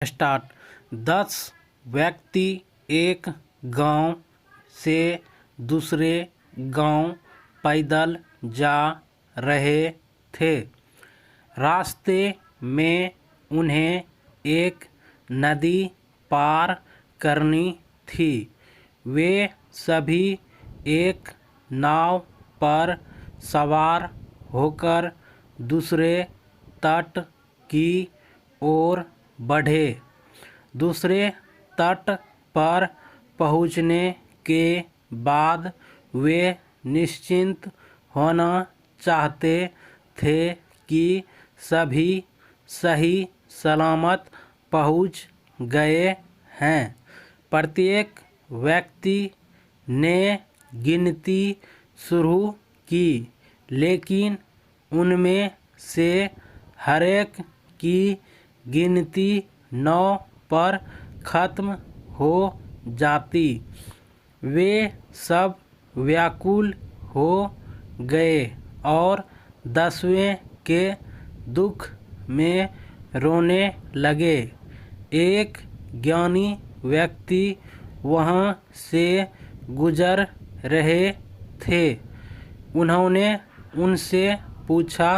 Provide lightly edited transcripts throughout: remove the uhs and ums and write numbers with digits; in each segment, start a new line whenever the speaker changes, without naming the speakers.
Start. 10 व्यक्ति एक गांव से दूसरे गांव पैदल जा रहे थे। रास्ते में उन्हें एक नदी पार करनी थी। वे सभी एक नाव पर सवार होकर दूसरे तट की ओर बढ़े। दूसरे तट पर पहुँचने के बाद वे निश्चिंत होना चाहते थे कि सभी सही सलामत पहुँच गए हैं। प्रत्येक व्यक्ति ने गिनती शुरू की, लेकिन उनमें से हरेक की गिनती 9 पर ख़त्म हो जाती। वे सब व्याकुल हो गए और 10वें के दुख में रोने लगे। एक ज्ञानी व्यक्ति वहाँ से गुजर रहे थे। उन्होंने उनसे पूछा,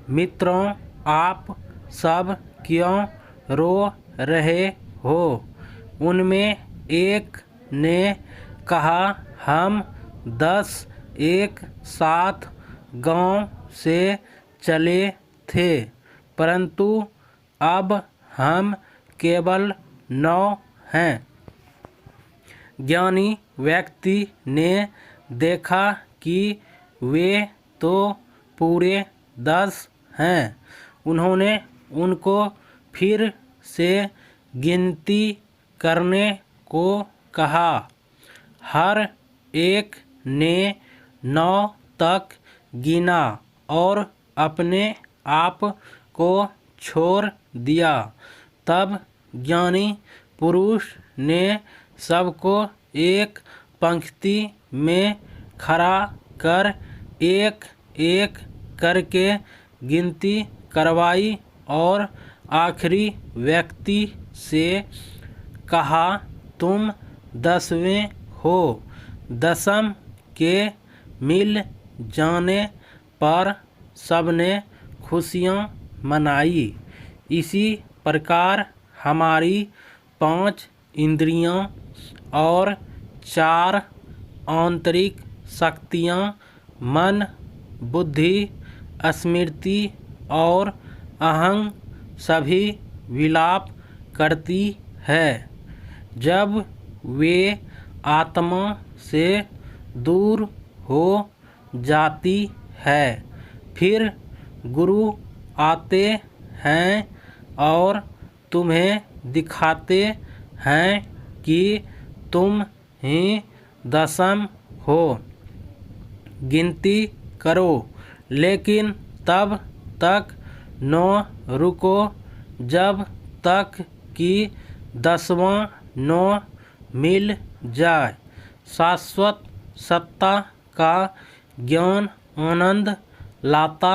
मित्रों, आप सब क्यों रो रहे हो? उनमें एक ने कहा, हम 10 एक साथ गांव से चले थे, परंतु अब हम केवल 9 हैं। ज्ञानी व्यक्ति ने देखा कि वे तो पूरे 10 हैं। उन्होंने उनको फिर से गिनती करने को कहा। हर एक ने 9 तक गिना और अपने आप को छोड़ दिया। तब ज्ञानी पुरुष ने सबको एक पंक्ति में खड़ा कर एक एक करके गिनती करवाई और आखिरी व्यक्ति से कहा, तुम 10वें हो। दशम के मिल जाने पर सबने खुशियाँ मनाई। इसी प्रकार हमारी 5 इंद्रियाँ और 4 आंतरिक शक्तियाँ मन, बुद्धि, स्मृति और अहं सभी विलाप करती है। जब वे आत्मा से दूर हो जाती है, फिर गुरु आते हैं और तुम्हें दिखाते हैं कि तुम ही 10म हो। गिनती करो, लेकिन तब तक न रुको जब तक कि 10वां न मिल जाए। शाश्वत सत्ता का ज्ञान आनंद लाता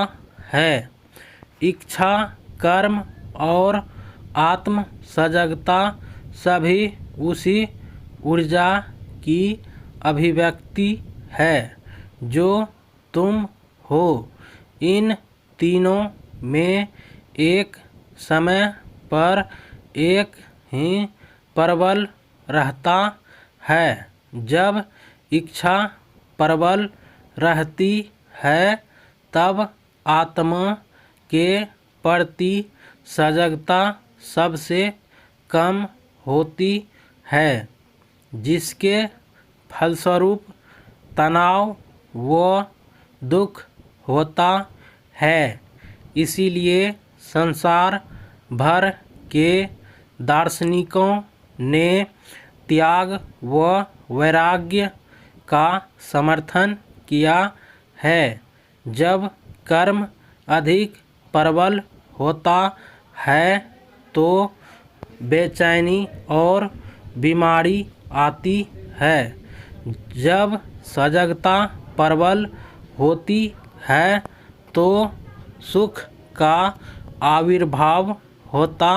है। इच्छा, कर्म और आत्म सजगता सभी उसी ऊर्जा की अभिव्यक्ति है जो तुम हो। इन तीनों में एक समय पर एक ही प्रबल रहता है। जब इच्छा प्रबल रहती है, तब आत्मा के प्रति सजगता सबसे कम होती है, जिसके फलस्वरूप तनाव व दुख होता है। इसीलिए संसार भर के दार्शनिकों ने त्याग व वैराग्य का समर्थन किया है। जब कर्म अधिक प्रबल होता है तो बेचैनी और बीमारी आती है। जब सजगता प्रबल होती है तो सुख का आविर्भाव होता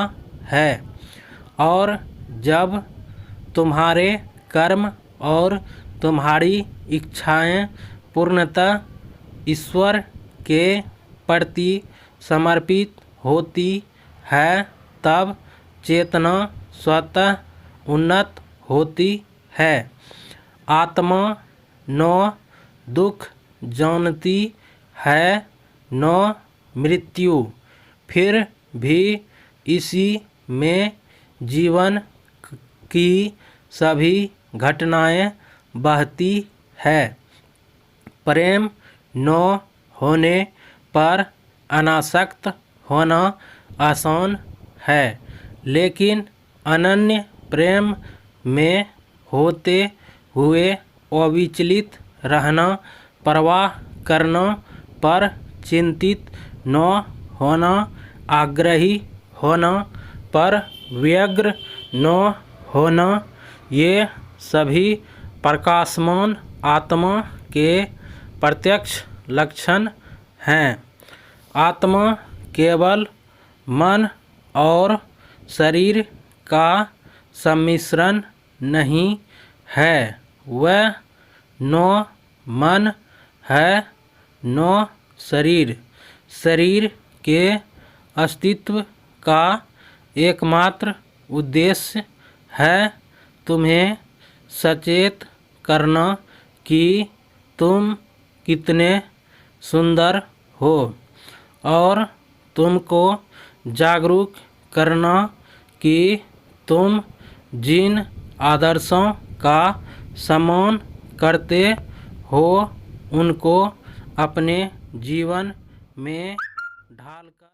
है। और जब तुम्हारे कर्म और तुम्हारी इच्छाएं पूर्णतः ईश्वर के प्रति समर्पित होती है तब चेतना स्वतः उन्नत होती है। आत्मा न दुख जानती है न मृत्यु, फिर भी इसी में जीवन की सभी घटनाएं बहती है। प्रेम न होने पर अनासक्त होना आसान है, लेकिन अनन्य प्रेम में होते हुए अविचलित रहना, परवाह करना पर चिंतित न होना, आग्रही होना पर व्यग्र न होना, ये सभी प्रकाशमान आत्मा के प्रत्यक्ष लक्षण हैं। आत्मा केवल मन और शरीर का सम्मिश्रण नहीं है, वह न मन है न शरीर। शरीर के अस्तित्व का एकमात्र उद्देश्य है तुम्हें सचेत करना कि तुम कितने सुंदर हो और तुमको जागरूक करना कि तुम जिन आदर्शों का सम्मान करते हो उनको अपने जीवन में ढाल